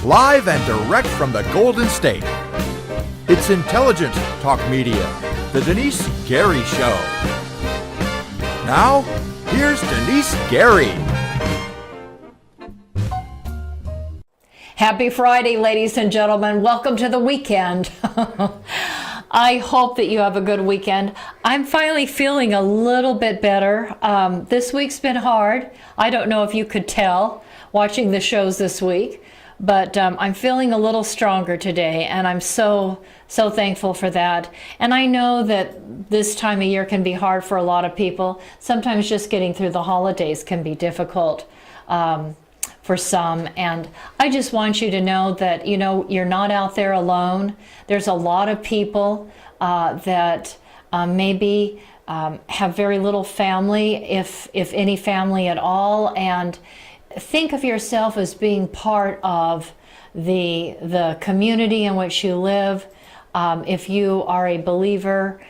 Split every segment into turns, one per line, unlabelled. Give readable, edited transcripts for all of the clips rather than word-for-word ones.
live and direct from the Golden State. It's intelligent talk media, The Denice Gary Show. Now, here's Denice Gary.
Happy Friday, ladies and gentlemen. Welcome to the weekend. I hope that you have a good weekend. I'm finally feeling a little bit better. This week's been hard. I don't know if you could tell watching the shows this week, but I'm feeling a little stronger today, and I'm so thankful for that. And I know that this time of year can be hard for a lot of people. Sometimes just getting through the holidays can be difficult for some, and I just want you to know that you're not out there alone. There's a lot of people that maybe have very little family, if any family at all, and think of yourself as being part of the community in which you live. If you are a believer,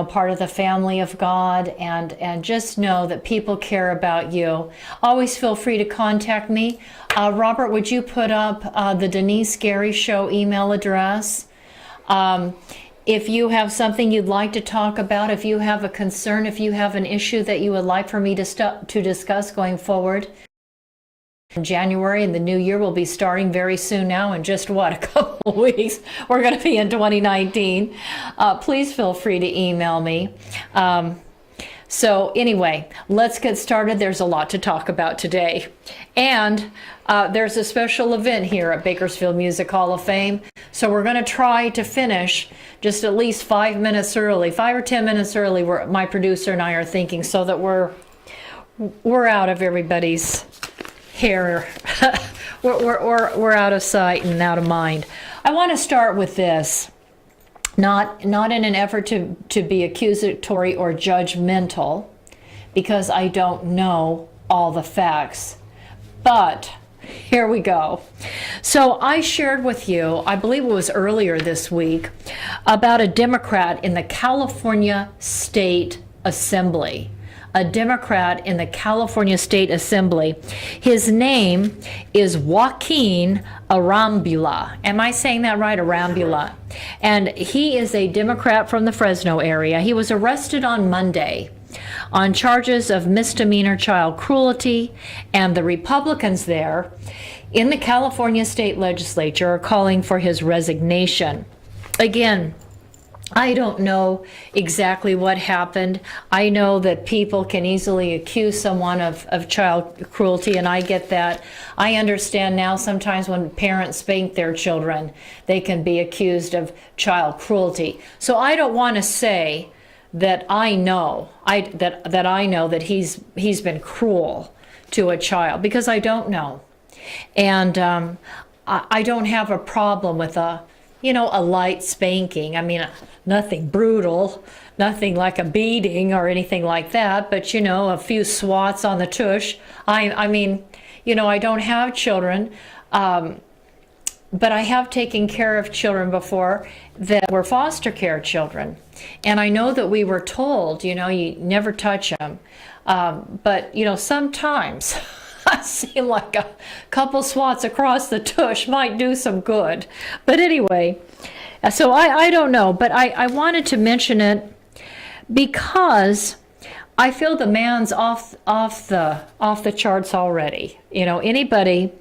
part of the family of God, and just know that people care about you. Always feel free to contact me. Robert, would you put up the Denice Gary Show email address? If you have something you'd like to talk about, if you have a concern, if you have an issue that you would like for me to discuss going forward, in January, and the new year will be starting very soon now, in just a couple of weeks. We're going to be in 2019. Please feel free to email me. So anyway, let's get started. There's a lot to talk about today. And there's a special event here at Bakersfield Music Hall of Fame. So we're going to try to finish just at least 5 minutes early, 5 or 10 minutes early, where my producer and I are thinking, so that we're out of everybody's hair. we're out of sight and out of mind. I want to start with this, not in an effort to be accusatory or judgmental, because I don't know all the facts, but here we go. So I shared with you, I believe it was earlier this week, about a Democrat in the California State Assembly. A Democrat in the California State Assembly. His name is Joaquin Arambula. Am I saying that right? Arambula. And he is a Democrat from the Fresno area. He was arrested on Monday on charges of misdemeanor child cruelty, and the Republicans there in the California State Legislature are calling for his resignation. Again, I don't know exactly what happened. I know that people can easily accuse someone of child cruelty, and I get that. I understand now sometimes when parents spank their children, they can be accused of child cruelty. So I don't want to say that I know that he's been cruel to a child, because I don't know. And I don't have a problem with a light spanking. I mean, nothing brutal, nothing like a beating or anything like that, but a few swats on the tush. I mean, I don't have children, but I have taken care of children before that were foster care children. And I know that we were told, you never touch them. But, sometimes I seem like a couple swats across the tush might do some good. But anyway, so I don't know, but I wanted to mention it because I feel the man's off the charts already. Anybody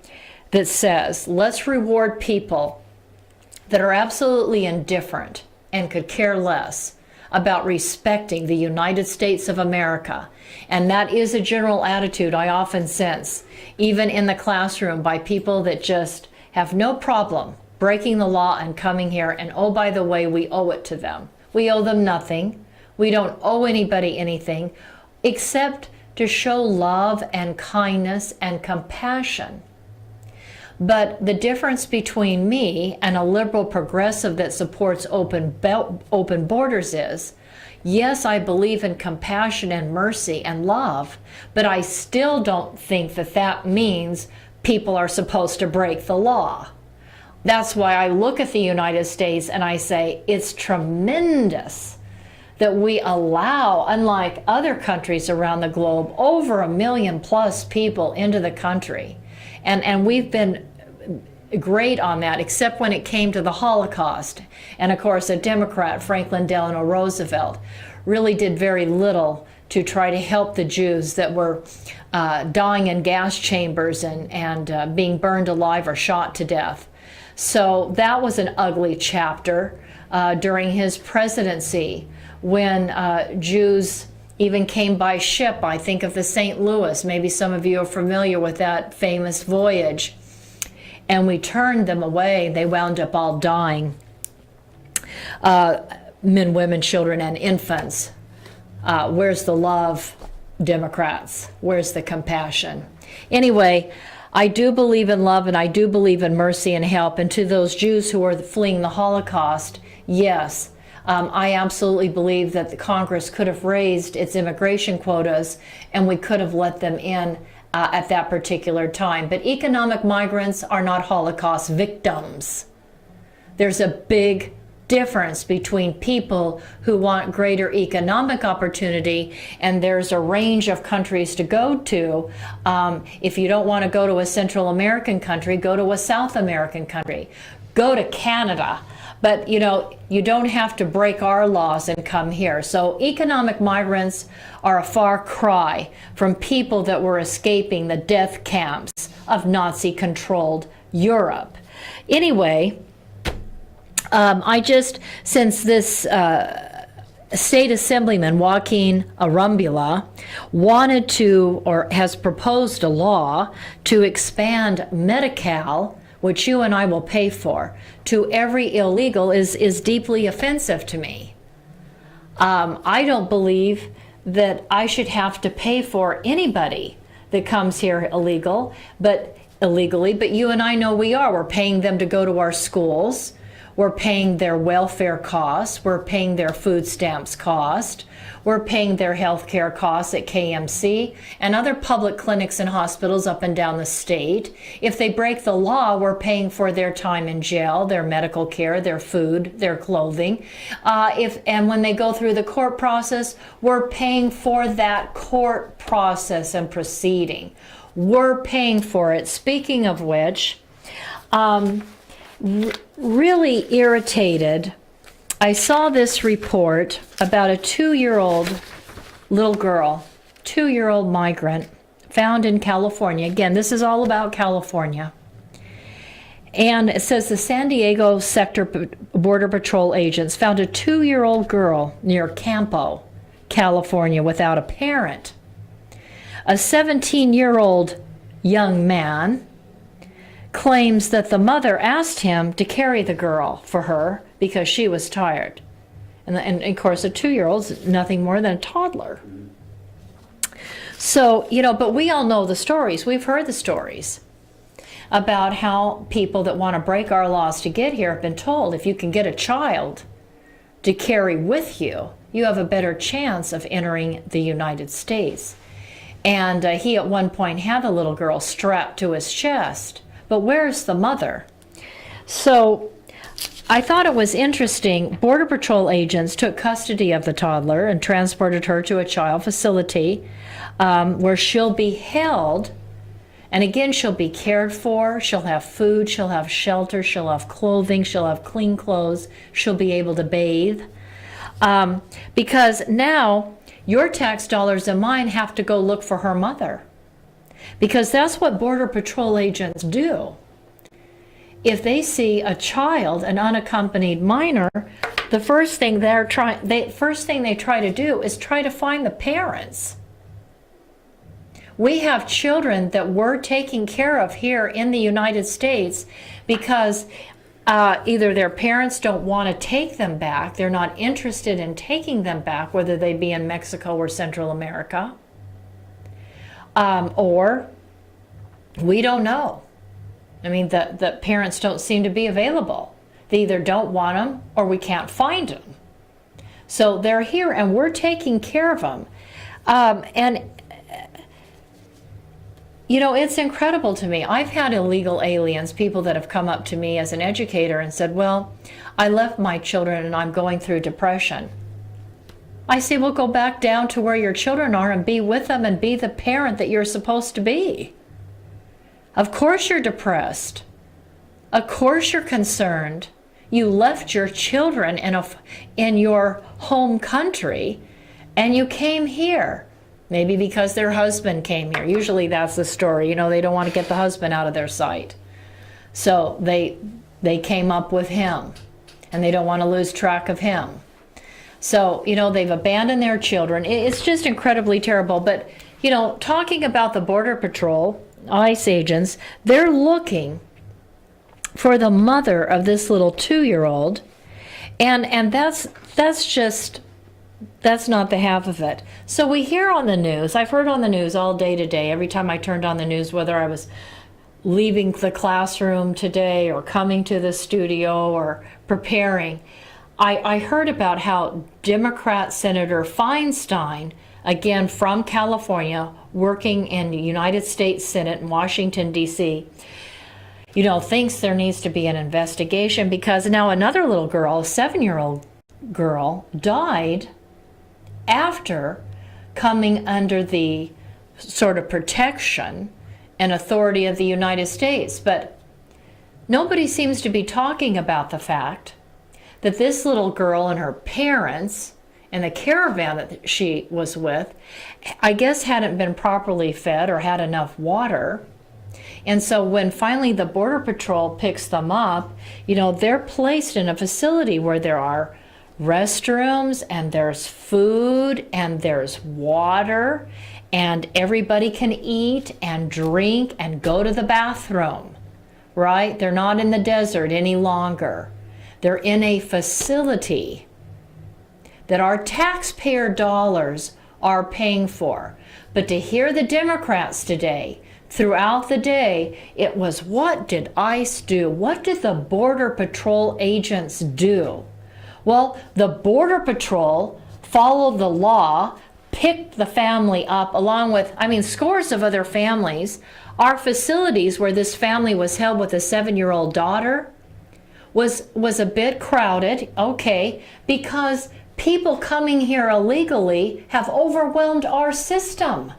that says, let's reward people that are absolutely indifferent and could care less about respecting the United States of America. And that is a general attitude I often sense, even in the classroom, by people that just have no problem breaking the law and coming here. And oh, by the way, we owe it to them. We owe them nothing. We don't owe anybody anything except to show love and kindness and compassion. But the difference between me and a liberal progressive that supports open borders is, yes, I believe in compassion and mercy and love, but I still don't think that means people are supposed to break the law. That's why I look at the United States and I say it's tremendous that we allow, unlike other countries around the globe, over 1 million+ people into the country. And we've been great on that, except when it came to the Holocaust. And of course, a Democrat, Franklin Delano Roosevelt, really did very little to try to help the Jews that were dying in gas chambers and being burned alive or shot to death. So that was an ugly chapter during his presidency, when Jews even came by ship. I think of the St. Louis. Maybe some of you are familiar with that famous voyage. And we turned them away. They wound up all dying. Men, women, children, and infants. Where's the love, Democrats? Where's the compassion? Anyway, I do believe in love, and I do believe in mercy and help. And to those Jews who are fleeing the Holocaust, yes, I absolutely believe that the Congress could have raised its immigration quotas, and we could have let them in at that particular time. But economic migrants are not Holocaust victims. There's a big difference between people who want greater economic opportunity, and there's a range of countries to go to. If you don't want to go to a Central American country, go to a South American country. Go to Canada. But, you know, you don't have to break our laws and come here. So economic migrants are a far cry from people that were escaping the death camps of Nazi-controlled Europe. Anyway, since this state assemblyman, Joaquin Arumbula, wanted to, or has proposed a law to expand Medi-Cal, which you and I will pay for, to every illegal is deeply offensive to me. I don't believe that I should have to pay for anybody that comes here illegally, but you and I know we are. We're paying them to go to our schools. We're paying their welfare costs. We're paying their food stamps cost. We're paying their health care costs at KMC and other public clinics and hospitals up and down the state. If they break the law, we're paying for their time in jail, their medical care, their food, their clothing. And when they go through the court process, we're paying for that court process and proceeding. We're paying for it. Speaking of which, really irritated, I saw this report about a 2-year-old little girl, 2-year-old migrant found in California. Again, this is all about California. And it says the San Diego Sector Border Patrol agents found a 2-year-old girl near Campo, California, without a parent. A 17-year-old young man claims that the mother asked him to carry the girl for her because she was tired. And of course, a 2-year-old's nothing more than a toddler. So, you know, but we all know the stories. We've heard the stories about how people that want to break our laws to get here have been told if you can get a child to carry with you, you have a better chance of entering the United States. And he at one point had the little girl strapped to his chest. But where's the mother? So I thought it was interesting. Border Patrol agents took custody of the toddler and transported her to a child facility where she'll be held. And again, she'll be cared for. She'll have food. She'll have shelter. She'll have clothing. She'll have clean clothes. She'll be able to bathe. Because now your tax dollars and mine have to go look for her mother. Because that's what Border Patrol agents do. If they see a child, an unaccompanied minor, the first thing they try to do is try to find the parents. We have children that we're taking care of here in the United States because either their parents don't want to take them back, they're not interested in taking them back, whether they be in Mexico or Central America. Or we don't know. I mean, the parents don't seem to be available. They either don't want them or we can't find them. So they're here and we're taking care of them. And, you know, it's incredible to me. I've had illegal aliens, people that have come up to me as an educator and said, well, I left my children and I'm going through depression. I say, well, go back down to where your children are and be with them and be the parent that you're supposed to be. Of course you're depressed. Of course you're concerned. You left your children in your home country and you came here. Maybe because their husband came here. Usually that's the story. They don't want to get the husband out of their sight. So they came up with him and they don't want to lose track of him. So, they've abandoned their children. It's just incredibly terrible. But, talking about the Border Patrol, ICE agents, they're looking for the mother of this little 2-year-old, and that's not the half of it. So we hear on the news, I've heard on the news all day today, every time I turned on the news, whether I was leaving the classroom today or coming to the studio or preparing, I heard about how Democrat Senator Feinstein, again from California, working in the United States Senate in Washington, D.C., thinks there needs to be an investigation because now another little girl, a 7-year-old girl, died after coming under the sort of protection and authority of the United States. But nobody seems to be talking about the fact that this little girl and her parents and the caravan that she was with, I guess, hadn't been properly fed or had enough water. And so when finally the Border Patrol picks them up, they're placed in a facility where there are restrooms and there's food and there's water and everybody can eat and drink and go to the bathroom, right? They're not in the desert any longer. They're in a facility that our taxpayer dollars are paying for. But to hear the Democrats today, throughout the day, it was, what did ICE do? What did the Border Patrol agents do? Well, the Border Patrol followed the law, picked the family up along with, scores of other families. Our facilities where this family was held with a 7-year-old daughter was a bit crowded, okay, because people coming here illegally have overwhelmed our system.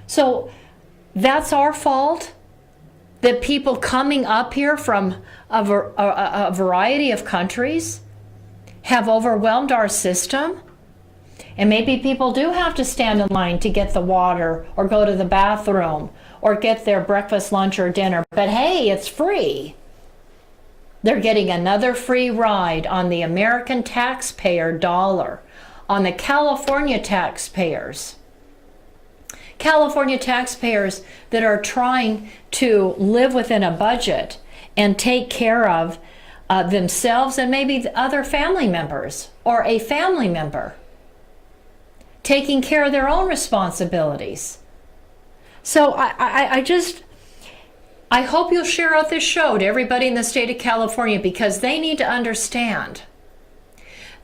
So that's our fault that people coming up here from a variety of countries have overwhelmed our system. And maybe people do have to stand in line to get the water or go to the bathroom or get their breakfast, lunch, or dinner. But hey, it's free. They're getting another free ride on the American taxpayer dollar, on the California taxpayers. California taxpayers that are trying to live within a budget and take care of themselves and maybe other family members or a family member, taking care of their own responsibilities. So I hope you'll share out this show to everybody in the state of California, because they need to understand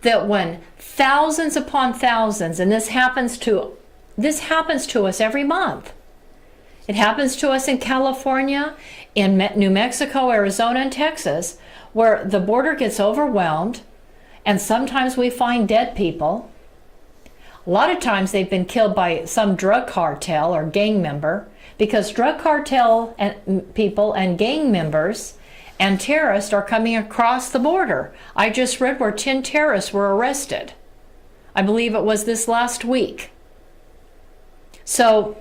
that when thousands upon thousands, and this happens to us every month. It happens to us in California, in New Mexico, Arizona, and Texas, where the border gets overwhelmed, and sometimes we find dead people. A lot of times they've been killed by some drug cartel or gang member, because drug cartel and people and gang members and terrorists are coming across the border. I just read where 10 terrorists were arrested. I believe it was this last week. So,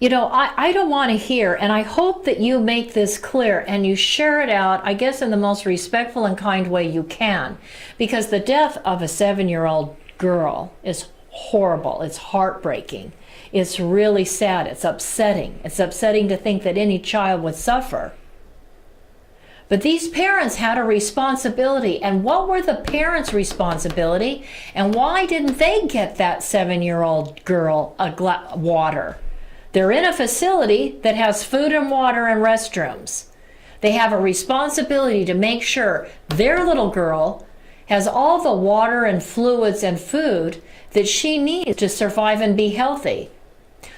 I don't want to hear, and I hope that you make this clear and you share it out, I guess, in the most respectful and kind way you can, because the death of a 7-year-old girl is horrible. It's heartbreaking. It's really sad. It's upsetting. It's upsetting to think that any child would suffer. But these parents had a responsibility. And what were the parents' responsibility? And why didn't they get that 7-year-old girl water? They're in a facility that has food and water and restrooms. They have a responsibility to make sure their little girl has all the water and fluids and food that she needs to survive and be healthy.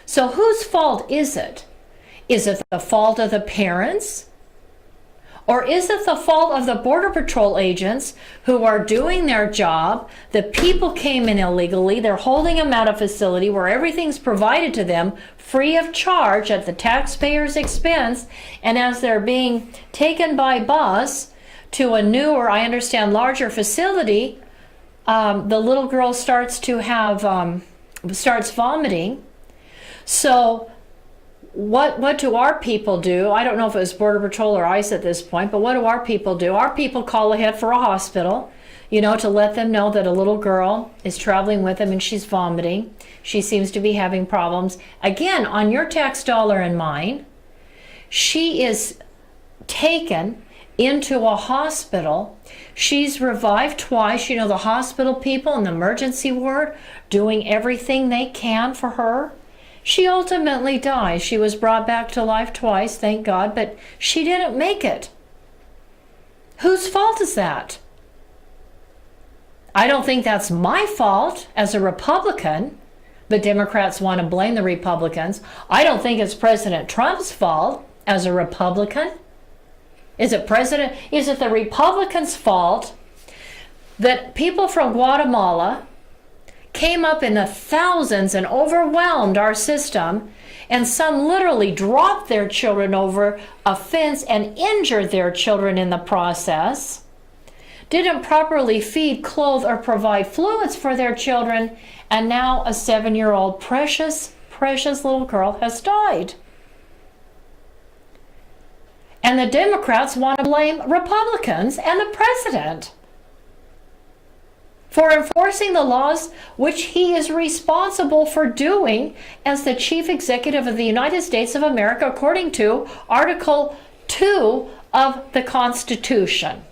So whose fault is it? Is it the fault of the parents? Or is it the fault of the Border Patrol agents who are doing their job? The people came in illegally. They're holding them at a facility where everything's provided to them free of charge at the taxpayer's expense. And as they're being taken by bus to a newer, I understand, larger facility, the little girl starts vomiting. So what do our people do? I don't know if it was Border Patrol or ICE at this point, but what do our people do? Our people call ahead for a hospital, to let them know that a little girl is traveling with them and she's vomiting. She seems to be having problems. Again, on your tax dollar and mine, she is taken into a hospital. She's revived twice. The hospital people in the emergency ward doing everything they can for her. She ultimately dies. She was brought back to life twice, thank God, but she didn't make it. Whose fault is that? I don't think that's my fault as a Republican, but Democrats want to blame the Republicans. I don't think it's President Trump's fault as a Republican. Is it the Republicans' fault that people from Guatemala came up in the thousands and overwhelmed our system, and some literally dropped their children over a fence and injured their children in the process, didn't properly feed, clothe, or provide fluids for their children, and now a 7-year-old precious little girl has died. And the Democrats want to blame Republicans and the president for enforcing the laws which he is responsible for doing as the chief executive of the United States of America, according to Article 2 of the Constitution.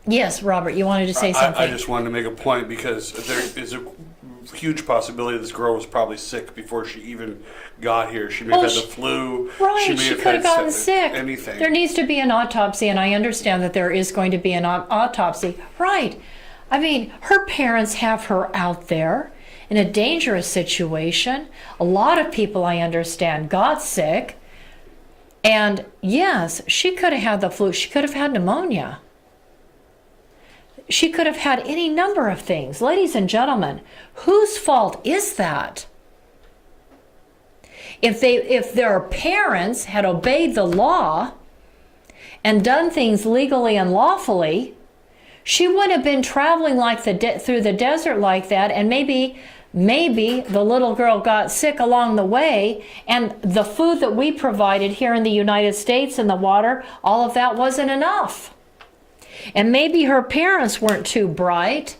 Yes, Robert, you wanted to say something.
I just wanted to make a point because there is a huge possibility this girl was probably sick before she even got here. She may have had the flu.
Right, she could have gotten sick.
Anything.
There needs to be an autopsy, and I understand that there is going to be an autopsy. Right. I mean, her parents have her out there in a dangerous situation. A lot of people, I understand, got sick. And yes, she could have had the flu. She could have had pneumonia. She could have had any number of things. Ladies and gentlemen, whose fault is that? If their parents had obeyed the law and done things legally and lawfully, she wouldn't have been traveling through the desert like that, and maybe the little girl got sick along the way, and the food that we provided here in the United States and the water, all of that wasn't enough. And maybe her parents weren't too bright,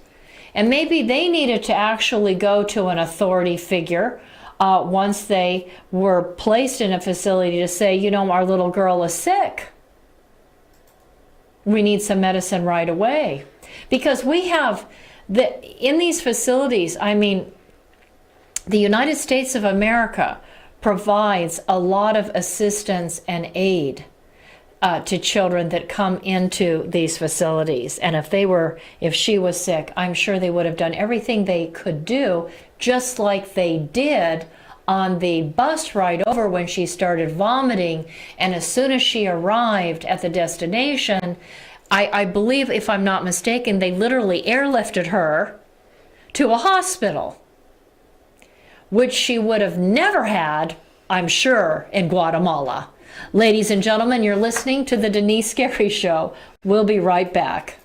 and maybe they needed to actually go to an authority figure once they were placed in a facility to say, our little girl is sick. We need some medicine right away. Because we have, in these facilities, the United States of America provides a lot of assistance and aid to children that come into these facilities. And if she was sick, I'm sure they would have done everything they could do, just like they did on the bus ride over when she started vomiting. And as soon as she arrived at the destination, I believe, if I'm not mistaken, they literally airlifted her to a hospital, which she would have never had, I'm sure, in Guatemala. Ladies and gentlemen, you're listening to the Denice Scary Show. We'll be right back.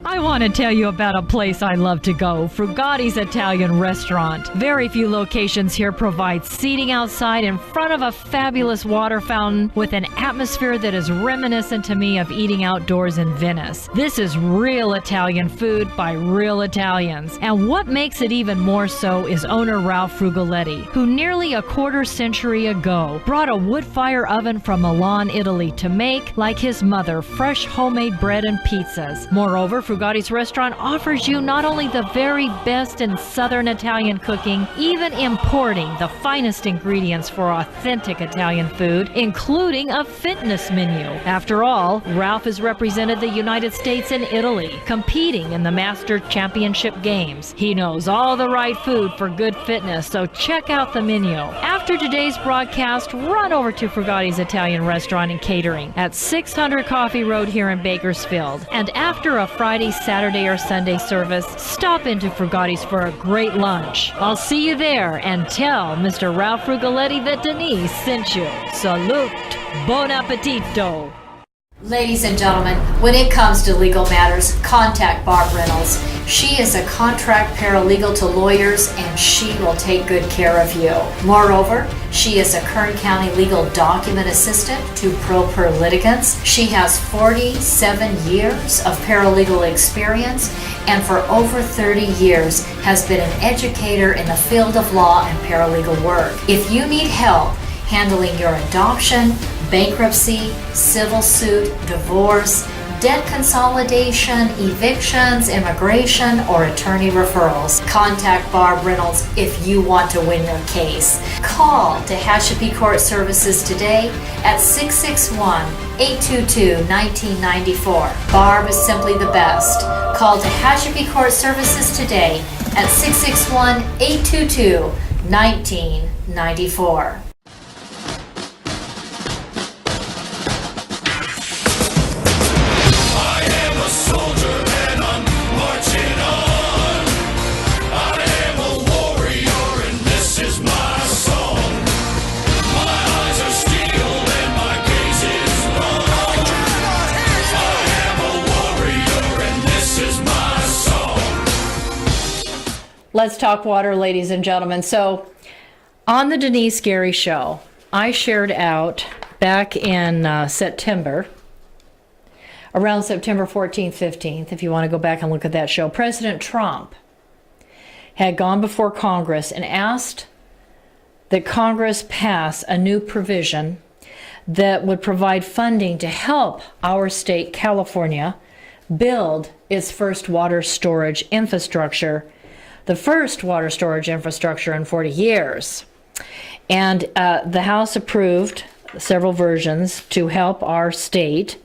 I want to tell you about a place I love to go, Frugatti's Italian Restaurant. Very few locations here provide seating outside in front of a fabulous water fountain with an atmosphere that is reminiscent to me of eating outdoors in Venice. This is real Italian food by real Italians. And what makes it even more so is owner Ralph Frugoletti, who nearly a quarter century ago brought a wood fire oven from Milan, Italy to make, like his mother, fresh homemade bread and pizzas. Moreover, Frugatti's Vineyards restaurant offers you not only the very best in Southern Italian cooking, even importing the finest ingredients for authentic Italian food, including a fitness menu. After all, Ralph has represented the United States and Italy, competing in the Master Championship Games. He knows all the right food for good fitness, so check out the menu. After today's broadcast, run over to Frugatti's Italian Restaurant and Catering at 600 Coffee Road here in Bakersfield. And after a Friday, Saturday, or Sunday service, stop into Frugatti's for a great lunch. I'll see you there, and tell Mr. Ralph Frugaletti that Denice sent you. Salute! Bon appetito!
Ladies and gentlemen, when it comes to legal matters, contact Barb Reynolds. She is a contract paralegal to lawyers, and she will take good care of you. Moreover, she is a Kern County legal document assistant to pro per litigants. She has 47 years of paralegal experience, and for over 30 years has been an educator in the field of law and paralegal work. If you need help handling your adoption, bankruptcy, civil suit, divorce, debt consolidation, evictions, immigration, or attorney referrals, contact Barb Reynolds if you want to win your case. Call Tehachapi Court Services today at 661-822-1994. Barb is simply the best. Call Tehachapi Court Services today at 661-822-1994. Let's talk water, ladies and gentlemen. So, on the Denise Gary Show, I shared out back in September, around September 14th, 15th, if you want to go back and look at that show, President Trump had gone before Congress and asked that Congress pass a new provision that would provide funding to help our state, California, build its first water storage infrastructure, the first water storage infrastructure in 40 years. And the House approved several versions to help our state.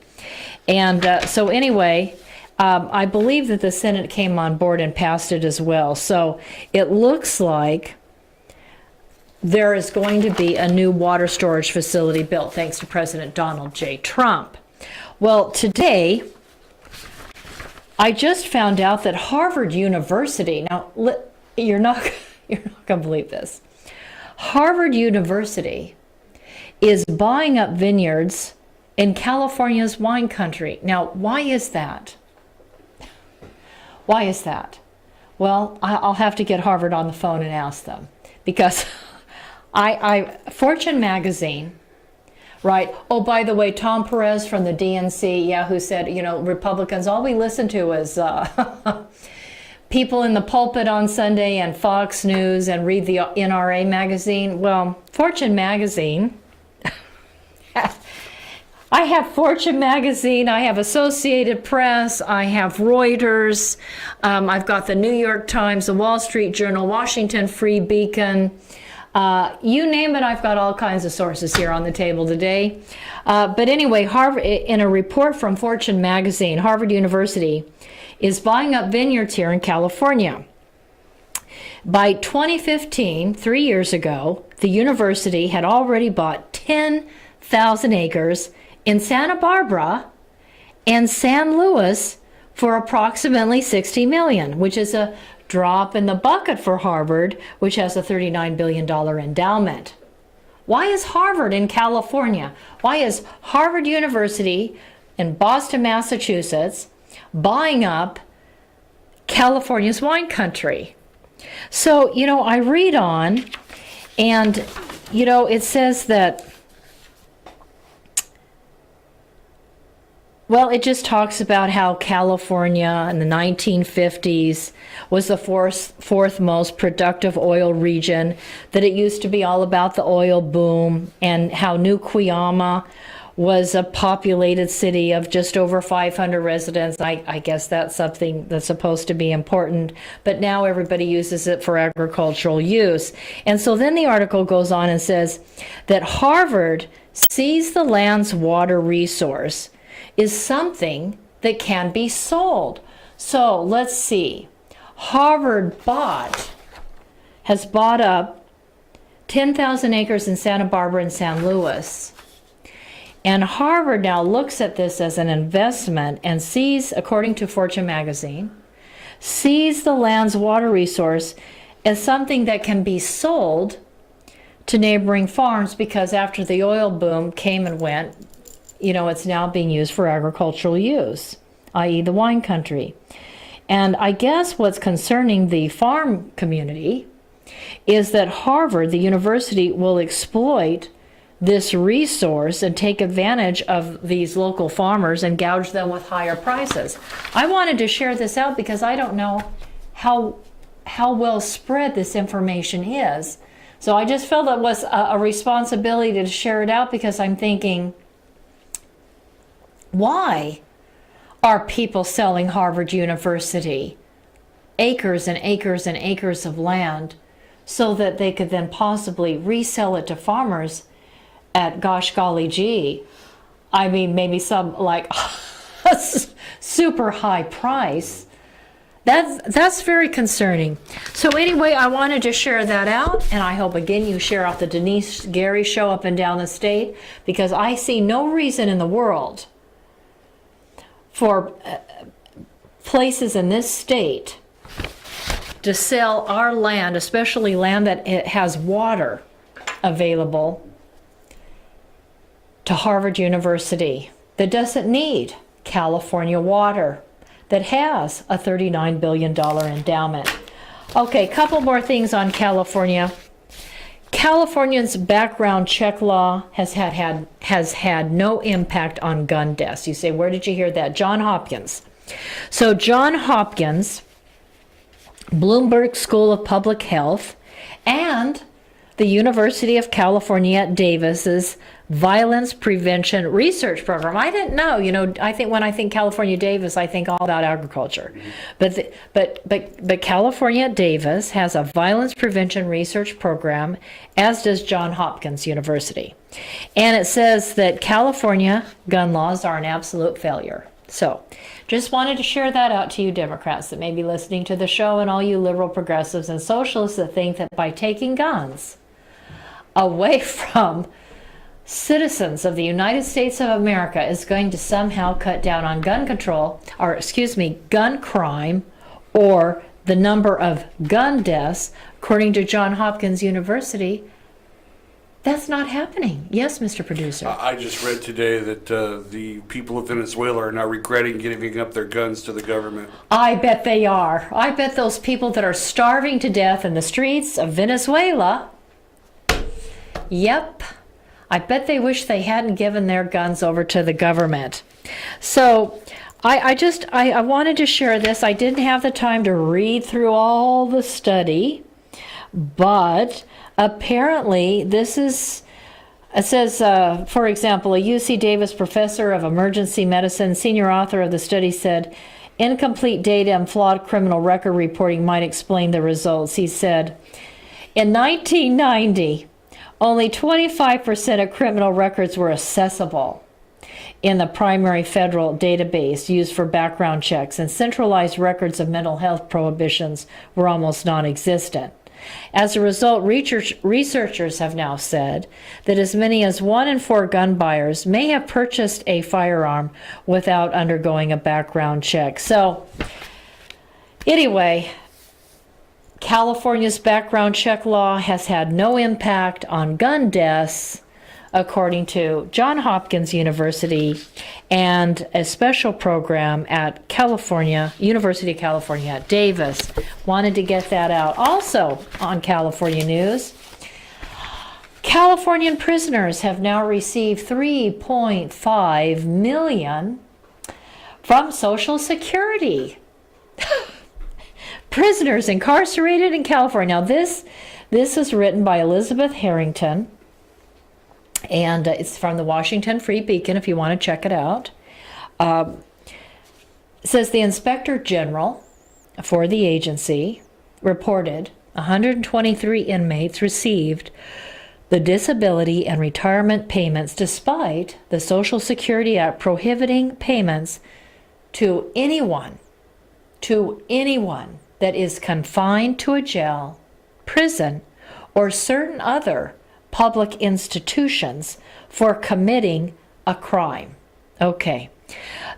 And so anyway, I believe that the Senate came on board and passed it as well. So it looks like there is going to be a new water storage facility built thanks to President Donald J. Trump. Well, today, I just found out that Harvard University, now you're not going to believe this. Harvard University is buying up vineyards in California's wine country. Now, why is that? Why is that? Well, I'll have to get Harvard on the phone and ask them, because Fortune magazine, right? Oh, by the way, Tom Perez from the DNC, who said, Republicans, all we listen to is people in the pulpit on Sunday and Fox News and read the NRA magazine. Well, Fortune magazine, I have Fortune magazine, I have Associated Press, I have Reuters, I've got the New York Times, the Wall Street Journal, Washington Free Beacon. You name it, I've got all kinds of sources here on the table today. But anyway, Harvard, in a report from Fortune magazine, Harvard University is buying up vineyards here in California. By 2015, 3 years ago, the university had already bought 10,000 acres in Santa Barbara and San Luis for approximately $60 million, which is a drop in the bucket for Harvard, which has a $39 billion endowment. Why is Harvard in California? Why is Harvard University in Boston, Massachusetts, buying up California's wine country? So, I read on, and, it says that, well, it just talks about how California in the 1950s was the fourth most productive oil region, that it used to be all about the oil boom, and how New Cuyama was a populated city of just over 500 residents. I guess that's something that's supposed to be important, but now everybody uses it for agricultural use. And so then the article goes on and says that Harvard sees the land's water resource is something that can be sold. So let's see. Harvard has bought up 10,000 acres in Santa Barbara and San Luis. And Harvard now looks at this as an investment and sees, according to Fortune magazine, sees the land's water resource as something that can be sold to neighboring farms, because after the oil boom came and went, it's now being used for agricultural use, i.e. the wine country. And I guess what's concerning the farm community is that Harvard, the university, will exploit this resource and take advantage of these local farmers and gouge them with higher prices. I wanted to share this out because I don't know how well spread this information is. So I just felt it was a responsibility to share it out, because I'm thinking, why are people selling Harvard University acres and acres and acres of land so that they could then possibly resell it to farmers at, gosh golly gee, I mean, maybe some like super high price? That's very concerning. So anyway, I wanted to share that out, and I hope again you share out the Denise Gary show up and down the state, because I see no reason in the world for places in this state to sell our land, especially land that it has water available, to Harvard University that doesn't need California water, that has a $39 billion endowment. Okay, couple more things on California. California's background check law has had no impact on gun deaths. You say, where did you hear that? John Hopkins. So John Hopkins, Bloomberg School of Public Health, and the University of California at Davis's Violence Prevention Research Program. I didn't know, I think when I think California Davis, I think all about agriculture. But California at Davis has a violence prevention research program, as does Johns Hopkins University. And it says that California gun laws are an absolute failure. So just wanted to share that out to you Democrats that may be listening to the show, and all you liberal progressives and socialists that think that by taking guns away from citizens of the United States of America is going to somehow cut down on gun crime, or the number of gun deaths, according to Johns Hopkins University. That's not happening. Yes, Mr. Producer.
I just read today that the people of Venezuela are now regretting giving up their guns to the government.
I bet they are. I bet those people that are starving to death in the streets of Venezuela, yep, I bet they wish they hadn't given their guns over to the government. So I wanted to share this. I didn't have the time to read through all the study, but apparently it says, for example, a UC Davis professor of emergency medicine, senior author of the study, said, incomplete data and flawed criminal record reporting might explain the results. He said, in 1990, only 25% of criminal records were accessible in the primary federal database used for background checks, and centralized records of mental health prohibitions were almost non-existent. As a result, researchers have now said that as many as 1 in 4 gun buyers may have purchased a firearm without undergoing a background check. So, anyway, California's background check law has had no impact on gun deaths, according to Johns Hopkins University and a special program at University of California at Davis. Wanted to get that out. Also on California news, Californian prisoners have now received $3.5 million from Social Security. Prisoners incarcerated in California. Now this is written by Elizabeth Harrington, And it's from the Washington Free Beacon if you want to check it out. It says the Inspector General for the agency reported 123 inmates received the disability and retirement payments despite the Social Security Act prohibiting payments to anyone that is confined to a jail, prison, or certain other public institutions for committing a crime. Okay.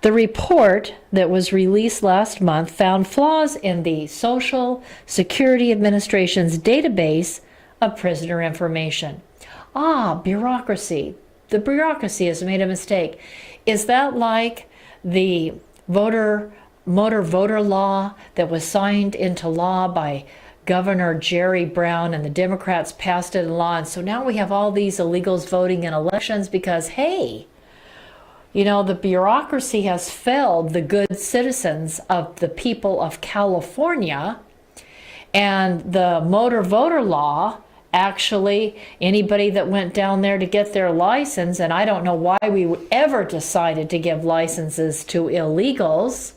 The report that was released last month found flaws in the Social Security Administration's database of prisoner information. Bureaucracy. The bureaucracy has made a mistake. Is that like the motor voter law that was signed into law by Governor Jerry Brown, and the Democrats passed it into law, and so now we have all these illegals voting in elections because, hey, the bureaucracy has failed the good citizens of the people of California, and the motor voter law, actually, anybody that went down there to get their license, and I don't know why we ever decided to give licenses to illegals,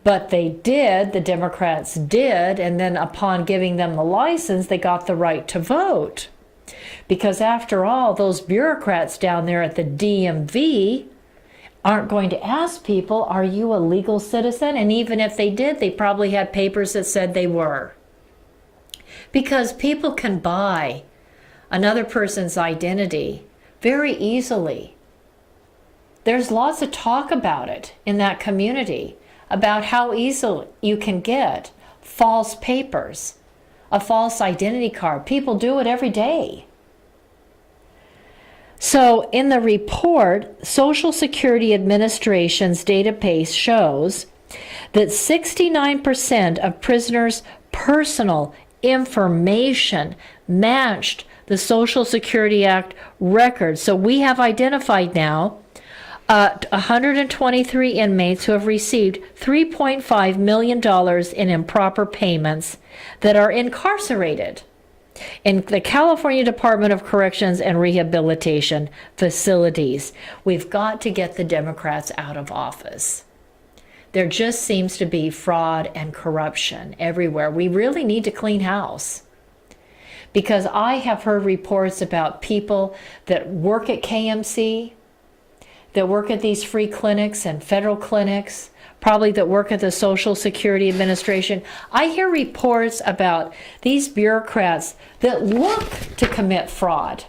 but they did, the Democrats did, and then upon giving them the license, they got the right to vote. Because after all, those bureaucrats down there at the DMV aren't going to ask people, are you a legal citizen? And even if they did, they probably had papers that said they were. Because people can buy another person's identity very easily. There's lots of talk about it in that community, about how easily you can get false papers, a false identity card. People do it every day. So in the report, Social Security Administration's database shows that 69% of prisoners' personal information matched the Social Security Act record. So we have identified now 123 inmates who have received $3.5 million in improper payments that are incarcerated in the California Department of Corrections and Rehabilitation facilities. We've got to get the Democrats out of office. There just seems to be fraud and corruption everywhere. We really need to clean house. Because I have heard reports about people that work at KMC, that work at these free clinics and federal clinics, probably that work at the Social Security Administration. I hear reports about these bureaucrats that look to commit fraud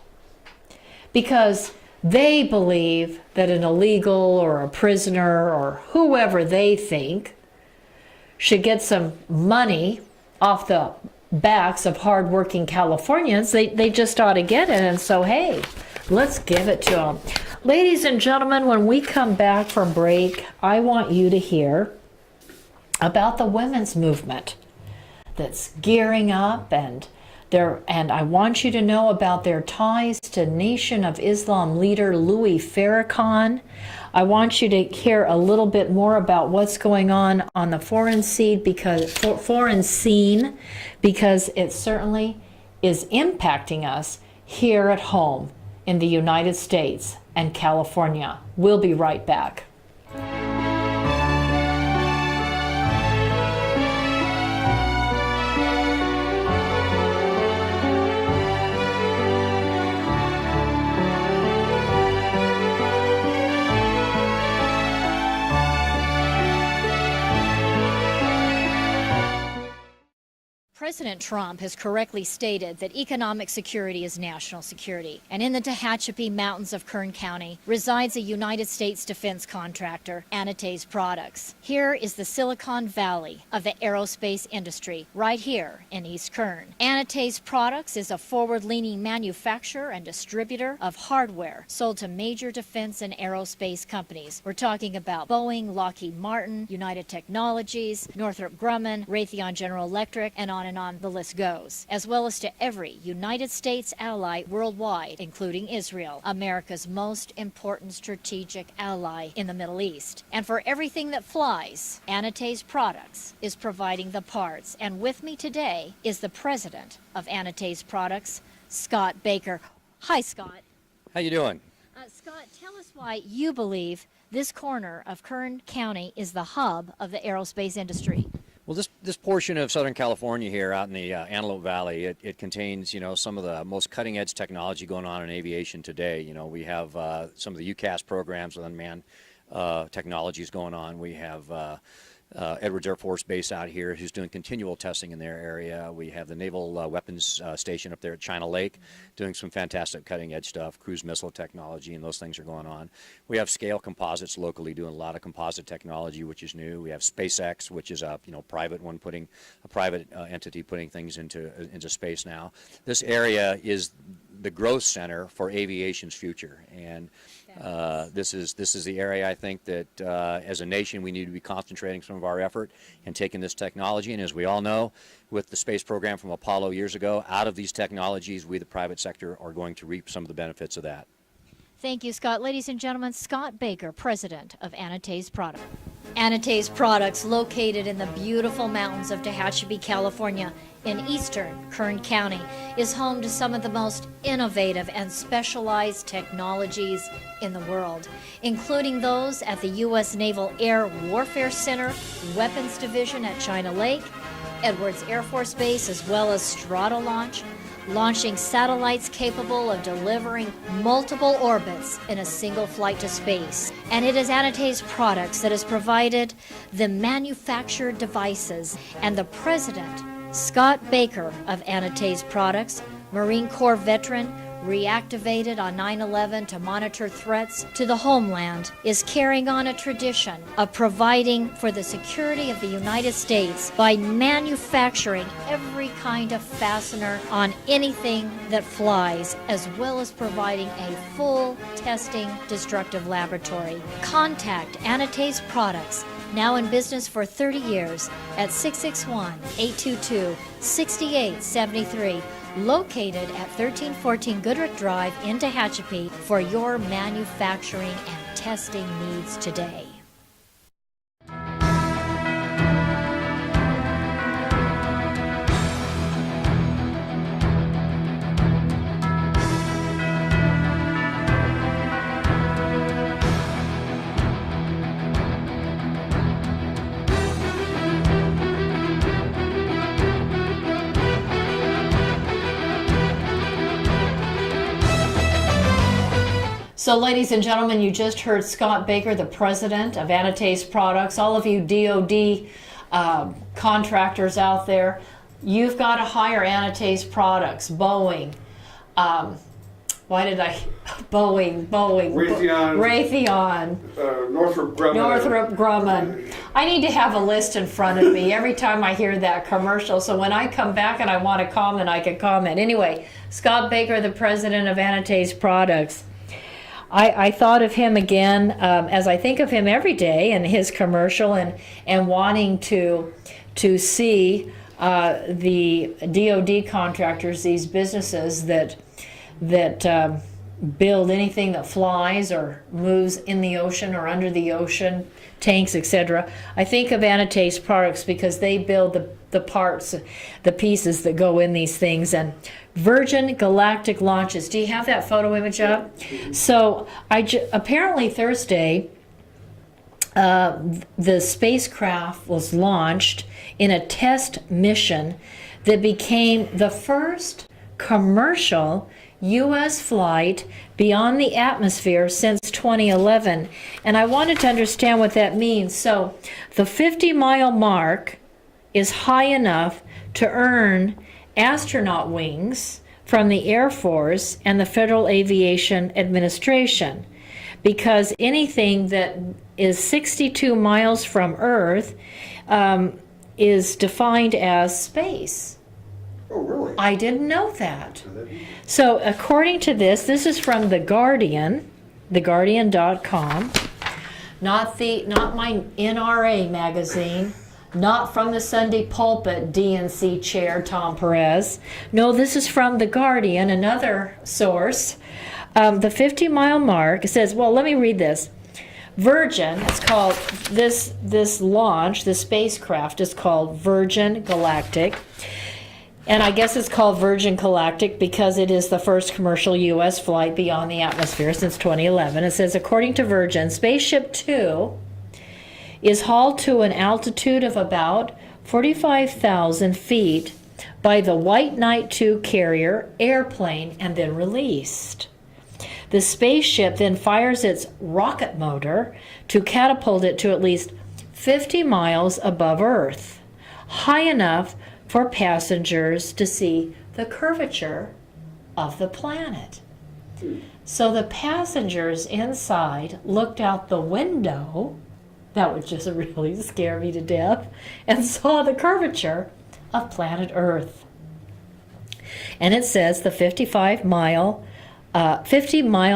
because they believe that an illegal or a prisoner or whoever they think should get some money off the backs of hardworking Californians. They just ought to get it. And so, hey, let's give it to them. Ladies and gentlemen, when we come back from break, I want you to hear about the women's movement that's gearing up, and I want you to know about their ties to Nation of Islam leader Louis Farrakhan. I want you to hear a little bit more about what's going on the foreign scene because it certainly is impacting us here at home in the United States and California. We'll be right back.
President Trump has correctly stated that economic security is national security. And in the Tehachapi Mountains of Kern County resides a United States defense contractor, Denice Products. Here is the Silicon Valley of the aerospace industry, right here in East Kern. Denice Products is a forward-leaning manufacturer and distributor of hardware sold to major defense and aerospace companies. We're talking about Boeing, Lockheed Martin, United Technologies, Northrop Grumman, Raytheon General Electric, and on the list goes, as well as to every United States ally worldwide, including Israel, America's most important strategic ally in the Middle East. And for everything that flies, Denice Products is providing the parts. And with me today is the president of Denice Products, Scott Baker. Hi, Scott.
How you doing?
Scott, tell us why you believe this corner of Kern County is the hub of the aerospace industry.
Well, this portion of Southern California here out in the Antelope Valley, it contains, some of the most cutting edge technology going on in aviation today. We have some of the UCAS programs with unmanned technologies going on. We have Edwards Air Force Base out here who's doing continual testing in their area. We have the Naval Weapons Station up there at China Lake doing some fantastic cutting edge stuff, cruise missile technology, and those things are going on. We have Scale Composites locally doing a lot of composite technology, which is new. We have SpaceX, which is a private one putting a private entity putting things into space now. This area is the growth center for aviation's future, and this is the area I think that as a nation we need to be concentrating some of our effort and taking this technology. And as we all know, with the space program from Apollo years ago, out of these technologies, we the private sector are going to reap some of the benefits of that.
Thank you, Scott. Ladies and gentlemen, Scott Baker, president of Anatase Products. Anatase Products, located in the beautiful mountains of Tehachapi, California, in eastern Kern County, is home to some of the most innovative and specialized technologies in the world, including those at the U.S. Naval Air Warfare Center, Weapons Division at China Lake, Edwards Air Force Base, as well as Stratolaunch, launching satellites capable of delivering multiple orbits in a single flight to space. And it is Anatase Products that has provided the manufactured devices, and the president, Scott Baker of Anatase Products, Marine Corps veteran, reactivated on 9/11 to monitor threats to the homeland, is carrying on a tradition of providing for the security of the United States by manufacturing every kind of fastener on anything that flies, as well as providing a full testing destructive laboratory. Contact Anatase Products, now in business for 30 years, at 661-822-6873. Located at 1314 Goodrich Drive in Tehachapi for your manufacturing and testing needs today.
So, ladies and gentlemen, you just heard Scott Baker, the president of Anatase Products. All of you DoD contractors out there, you've got to hire Anatase Products. Boeing. Boeing. Raytheon.
Northrop Grumman.
Northrop Grumman. I need to have a list in front of me every time I hear that commercial, so when I come back and I want to comment, I can comment. Anyway, Scott Baker, the president of Anatase Products. I thought of him again, as I think of him every day, and his commercial, and wanting to see the DoD contractors, these businesses that build anything that flies or moves in the ocean or under the ocean, tanks, etc. I think of Anatase Products because they build the parts, the pieces that go in these things. And Virgin Galactic launches. Do you have that photo image up? So apparently Thursday, the spacecraft was launched in a test mission that became the first commercial U.S. flight beyond the atmosphere since 2011. And I wanted to understand what that means. So the 50-mile mark is high enough to earn astronaut wings from the Air Force and the Federal Aviation Administration, because anything that is 62 miles from Earth is defined as space.
Oh, really?
I didn't know that. So according to this is from The Guardian, theguardian.com, not my NRA magazine, not from the Sunday Pulpit DNC chair, Tom Perez. No, this is from The Guardian, another source. The 50-mile mark, it says, well, let me read this. Virgin, it's called, this launch, the spacecraft is called Virgin Galactic. And I guess it's called Virgin Galactic because it is the first commercial U.S. flight beyond the atmosphere since 2011. It says, according to Virgin, Spaceship Two is hauled to an altitude of about 45,000 feet by the White Knight 2 carrier airplane and then released. The spaceship then fires its rocket motor to catapult it to at least 50 miles above Earth, high enough for passengers to see the curvature of the planet. So the passengers inside looked out the window, that would just really scare me to death, and saw the curvature of planet Earth. And it says the 50-mile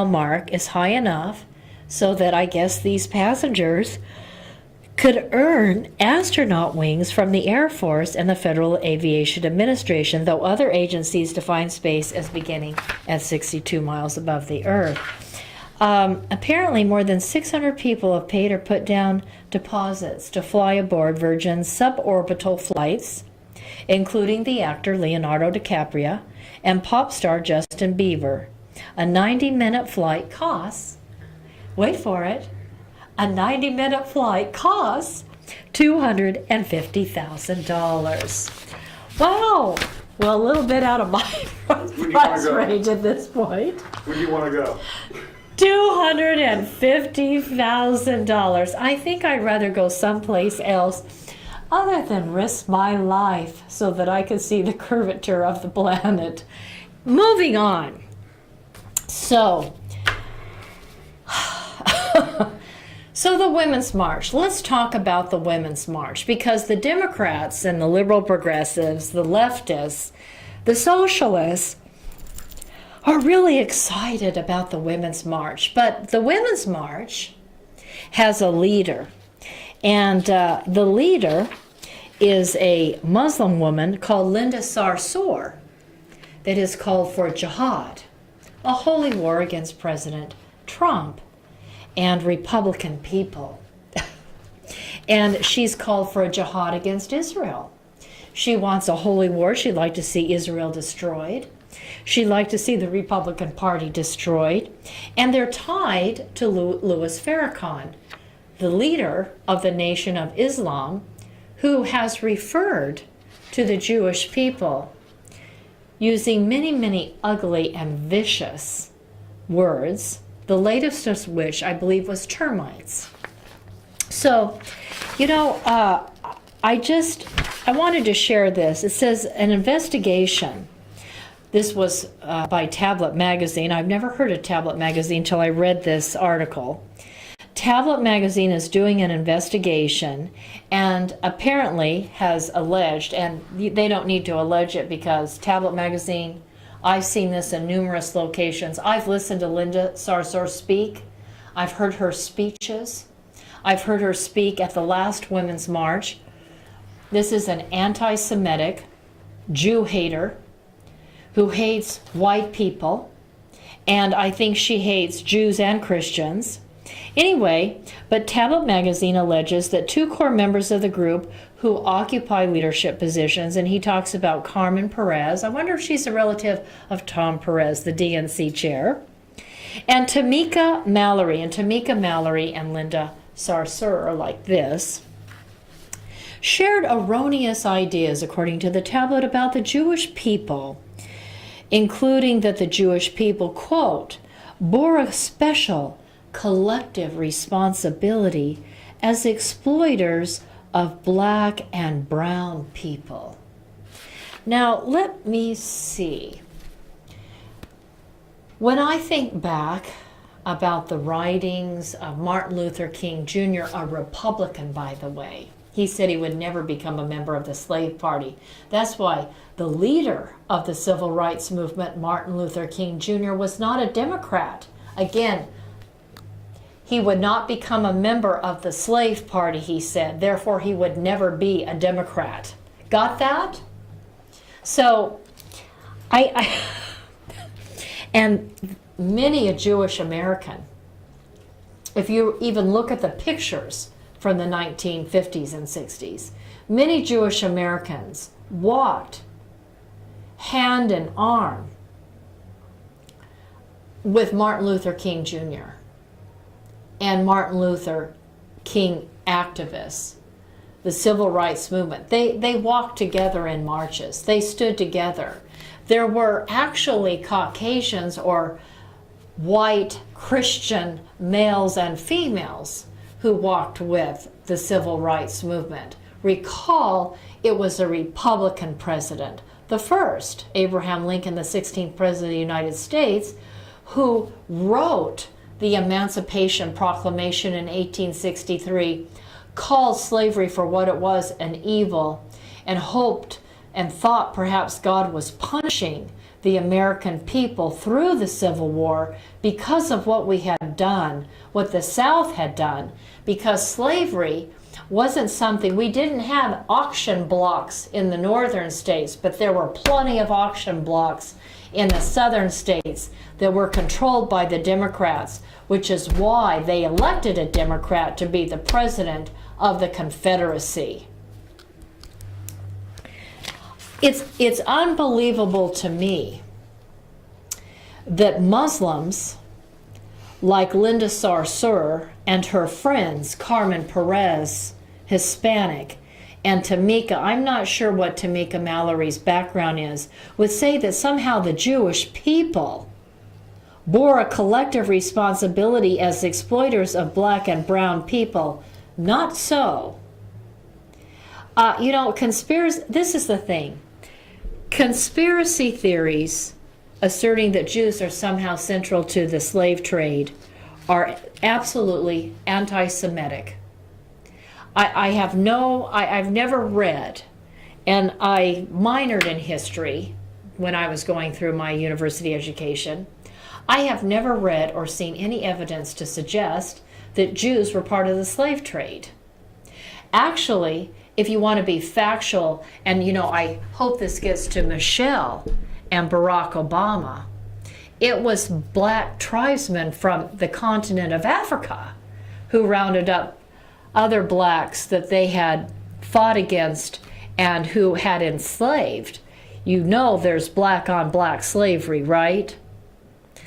mark is high enough so that I guess these passengers could earn astronaut wings from the Air Force and the Federal Aviation Administration, though other agencies define space as beginning at 62 miles above the Earth. Apparently, more than 600 people have paid or put down deposits to fly aboard Virgin's suborbital flights, including the actor Leonardo DiCaprio and pop star Justin Bieber. A 90-minute flight costs, wait for it, a 90-minute flight costs $250,000. Wow! Well, a little bit out of my price range at this point.
Where do you want to go?
$250,000. I think I'd rather go someplace else other than risk my life so that I could see the curvature of the planet. Moving on. So the Women's March. Let's talk about the Women's March, because the Democrats and the liberal progressives, the leftists, the socialists are really excited about the Women's March. But the Women's March has a leader. And the leader is a Muslim woman called Linda Sarsour that has called for jihad, a holy war against President Trump and Republican people. And she's called for a jihad against Israel. She wants a holy war. She'd like to see Israel destroyed. She'd like to see the Republican Party destroyed. And they're tied to Louis Farrakhan, the leader of the Nation of Islam, who has referred to the Jewish people using many, many ugly and vicious words, the latest of which I believe was termites. So, I wanted to share this. It says an investigation. This was by Tablet Magazine. I've never heard of Tablet Magazine until I read this article. Tablet Magazine is doing an investigation and apparently has alleged, and they don't need to allege it because Tablet Magazine, I've seen this in numerous locations. I've listened to Linda Sarsour speak. I've heard her speeches. I've heard her speak at the last Women's March. This is an anti-Semitic Jew hater who hates white people, and I think she hates Jews and Christians. Anyway, but Tablet Magazine alleges that two core members of the group who occupy leadership positions, and he talks about Carmen Perez. I wonder if she's a relative of Tom Perez, the DNC chair, and Tamika Mallory. And Tamika Mallory and Linda Sarsour are like this. Shared erroneous ideas, according to the tablet, about the Jewish people, including that the Jewish people, quote, bore a special collective responsibility as exploiters of black and brown people. Now, let me see. When I think back about the writings of Martin Luther King Jr., a Republican, by the way, he said he would never become a member of the slave party. That's why the leader of the civil rights movement, Martin Luther King Jr., was not a Democrat. Again, he would not become a member of the slave party, he said. Therefore, he would never be a Democrat. Got that? So, and many a Jewish American, if you even look at the pictures from the 1950s and 60s, many Jewish Americans walked hand in arm with Martin Luther King Jr. and Martin Luther King activists, the civil rights movement. They walked together in marches. They stood together. There were actually Caucasians or white Christian males and females who walked with the civil rights movement. Recall, it was a Republican president, the first, Abraham Lincoln, the 16th president of the United States, who wrote the Emancipation Proclamation in 1863, called slavery for what it was, an evil, and hoped and thought perhaps God was punishing the American people through the Civil War because of what we had done, what the South had done, because slavery wasn't something, we didn't have auction blocks in the northern states, but there were plenty of auction blocks in the southern states that were controlled by the Democrats, which is why they elected a Democrat to be the president of the Confederacy. It's unbelievable to me that Muslims like Linda Sarsour and her friends, Carmen Perez, Hispanic, and Tamika, I'm not sure what Tamika Mallory's background is, would say that somehow the Jewish people bore a collective responsibility as exploiters of black and brown people. Not so. Conspiracy, this is the thing. Conspiracy theories asserting that Jews are somehow central to the slave trade are absolutely anti-Semitic. I've never read, and I minored in history when I was going through my university education. I have never read or seen any evidence to suggest that Jews were part of the slave trade. Actually, if you want to be factual, and I hope this gets to Michelle and Barack Obama, it was black tribesmen from the continent of Africa who rounded up other blacks that they had fought against and who had enslaved. There's black on black slavery, right?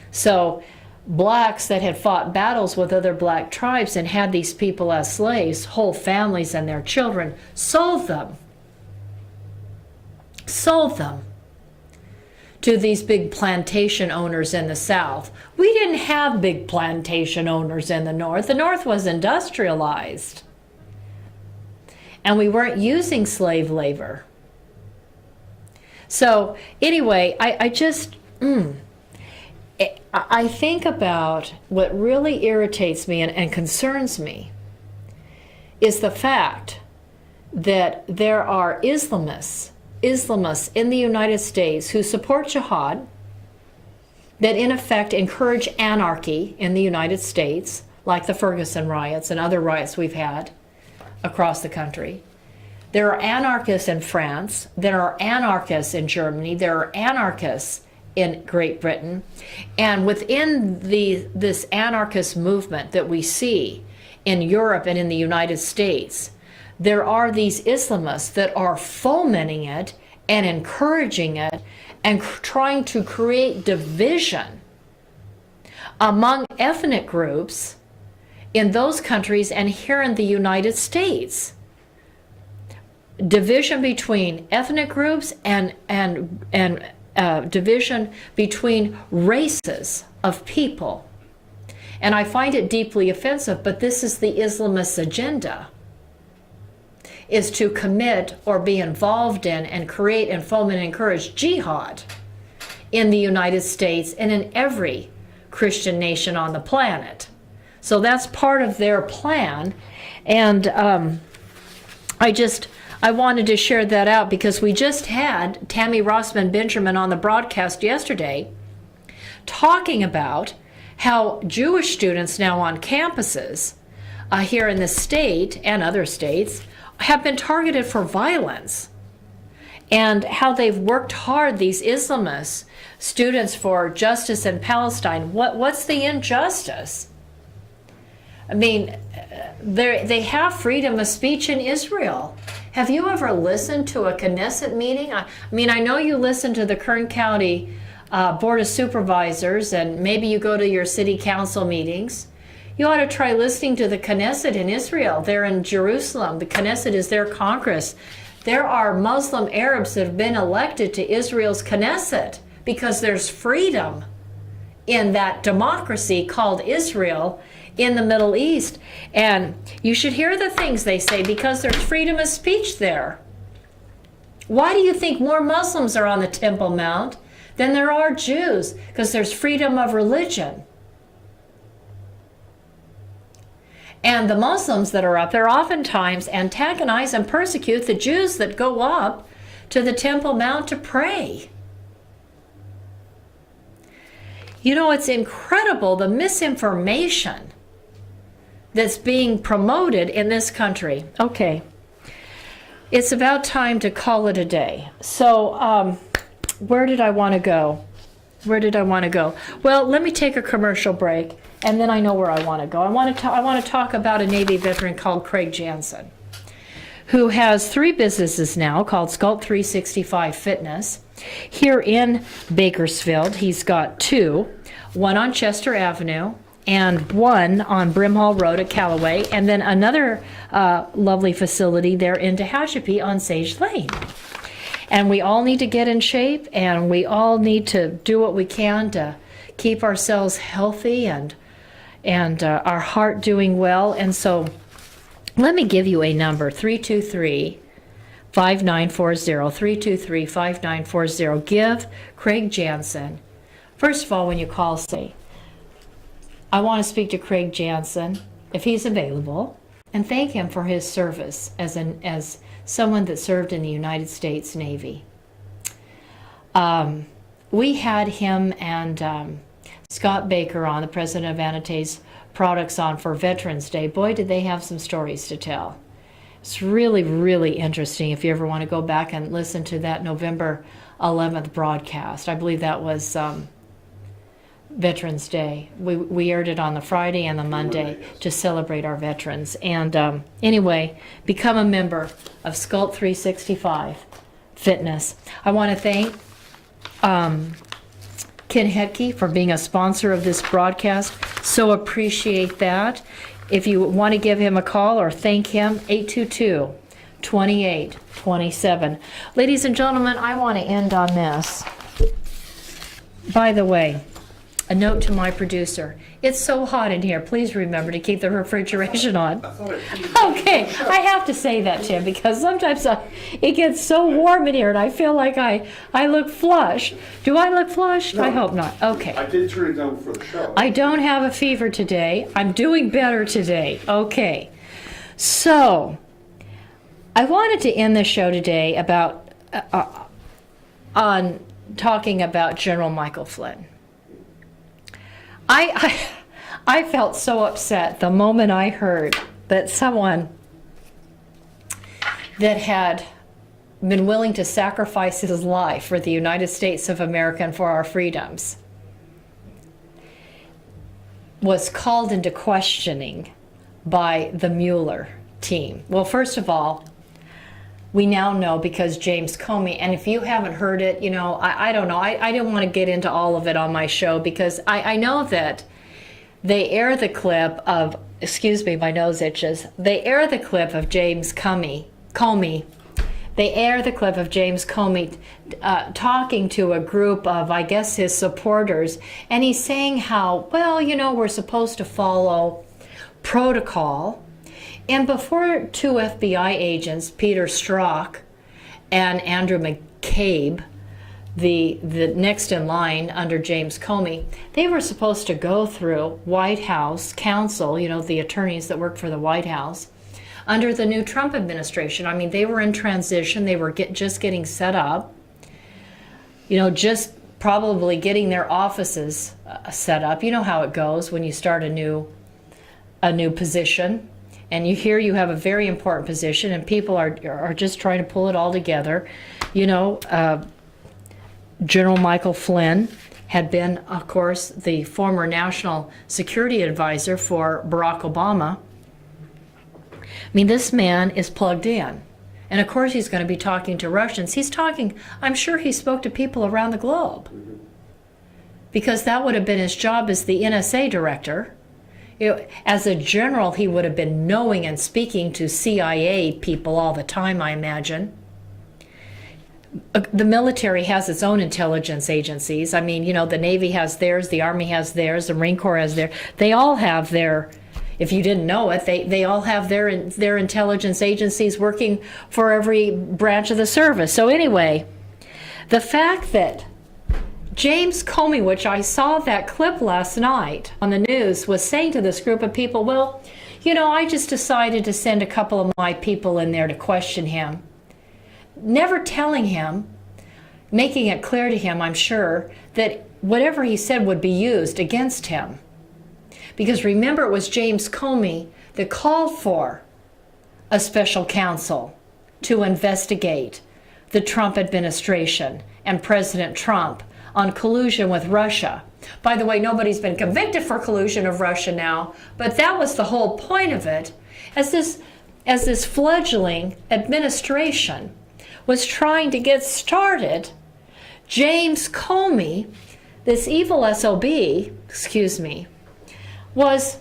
So blacks that had fought battles with other black tribes and had these people as slaves, whole families and their children, sold them to these big plantation owners in the South. We didn't have big plantation owners in the North. The North was industrialized. And we weren't using slave labor. So anyway, I think about what really irritates me and concerns me is the fact that there are Islamists in the United States who support jihad, that in effect encourage anarchy in the United States, like the Ferguson riots and other riots we've had across the country. There are anarchists in France, there are anarchists in Germany, there are anarchists in Great Britain, and within this anarchist movement that we see in Europe and in the United States, there are these Islamists that are fomenting it and encouraging it and trying to create division among ethnic groups in those countries and here in the United States. Division between ethnic groups and division between races of people. And I find it deeply offensive, but this is the Islamist agenda, is to commit or be involved in and create and foment and encourage jihad in the United States and in every Christian nation on the planet. So that's part of their plan. And I wanted to share that out because we just had Tammy Rossman Benjamin on the broadcast yesterday talking about how Jewish students now on campuses here in the state and other states have been targeted for violence, and how they've worked hard, these Islamists, students, for justice in Palestine. What's the injustice? I mean, they have freedom of speech in Israel. Have you ever listened to a Knesset meeting? I mean, I know you listen to the Kern County Board of Supervisors, and maybe you go to your city council meetings. You ought to try listening to the Knesset in Israel. They're in Jerusalem. The Knesset is their Congress. There are Muslim Arabs that have been elected to Israel's Knesset because there's freedom in that democracy called Israel in the Middle East. And you should hear the things they say because there's freedom of speech there. Why do you think more Muslims are on the Temple Mount than there are Jews? Because there's freedom of religion. And the Muslims that are up there oftentimes antagonize and persecute the Jews that go up to the Temple Mount to pray. You know, it's incredible the misinformation that's being promoted in this country. Okay, it's about time to call it a day. So, where did I want to go? Well, let me take a commercial break, and then I know where I want to go. I want to talk about a Navy veteran called Craig Jansen, who has 3 businesses now called Sculpt 365 Fitness. Here in Bakersfield, he's got 2, one on Chester Avenue and one on Brimhall Road at Callaway, and then another lovely facility there in Tehachapi on Sage Lane. And we all need to get in shape, and we all need to do what we can to keep ourselves healthy and our heart doing well. And so let me give you a number, 323-5940, 323-5940. Give Craig Jansen. First of all, when you call, say, I want to speak to Craig Jansen, if he's available, and thank him for his service as someone that served in the United States Navy. We had him and Scott Baker on, the president of Anate's Products, on for Veterans Day. Boy, did they have some stories to tell. It's really, really interesting if you ever want to go back and listen to that November 11th broadcast. I believe that was Veterans Day. We aired it on the Friday and the Monday to celebrate our veterans. And anyway, become a member of Sculpt 365 Fitness. I want to thank Ken Hetke for being a sponsor of this broadcast. So appreciate that. If you want to give him a call or thank him, 822-2827. Ladies and gentlemen, I want to end on this. By the way, a note to my producer. It's so hot in here. Please remember to keep the refrigeration on. Okay, I have to say that, Tim, because sometimes it gets so warm in here and I feel like I look flushed. Do I look flushed? No. I hope not. Okay.
I did turn it down for the show.
I don't have a fever today. I'm doing better today. Okay. So, I wanted to end the show today about on talking about General Michael Flynn. I felt so upset the moment I heard that someone that had been willing to sacrifice his life for the United States of America and for our freedoms was called into questioning by the Mueller team. Well, first of all, we now know because James Comey, and if you haven't heard it, you know, I don't know. I didn't want to get into all of it on my show because I know that they air the clip of, excuse me, my nose itches. They air the clip of James Comey. They air the clip of James Comey talking to a group of, I guess, his supporters, and he's saying how, well, you know, we're supposed to follow protocol. And before 2 FBI agents, Peter Strzok and Andrew McCabe, the next in line under James Comey, they were supposed to go through White House counsel, you know, the attorneys that work for the White House, under the new Trump administration. I mean, they were in transition. They were just getting set up, you know, just probably getting their offices set up. You know how it goes when you start a new position. And you have a very important position, and people are just trying to pull it all together. You know, General Michael Flynn had been, of course, the former national security advisor for Barack Obama. I mean, this man is plugged in. And of course he's going to be talking to Russians. I'm sure he spoke to people around the globe. Because that would have been his job as the NSA director. As a general, he would have been knowing and speaking to CIA people all the time, I imagine. The military has its own intelligence agencies. I mean, the Navy has theirs, the Army has theirs, the Marine Corps has theirs. They all have their, if you didn't know it, they all have their intelligence agencies working for every branch of the service. So anyway, the fact that James Comey, which I saw that clip last night on the news, was saying to this group of people, well, I just decided to send a couple of my people in there to question him. Never telling him, making it clear to him, I'm sure, that whatever he said would be used against him. Because remember, it was James Comey that called for a special counsel to investigate the Trump administration and President Trump on collusion with Russia. By the way, nobody's been convicted for collusion of Russia now, but that was the whole point of it. As this fledgling administration was trying to get started, James Comey, this evil SOB, was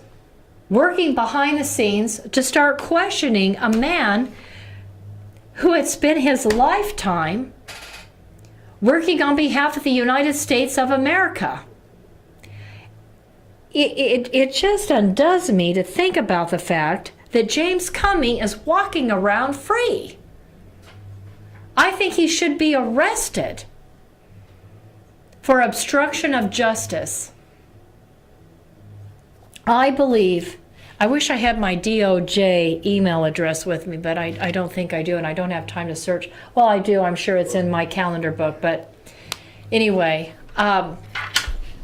working behind the scenes to start questioning a man who had spent his lifetime working on behalf of the United States of America. It just undoes me to think about the fact that James Comey is walking around free. I think he should be arrested for obstruction of justice. I wish I had my DOJ email address with me, but I don't think I do, and I don't have time to search. Well, I do. I'm sure it's in my calendar book. But anyway,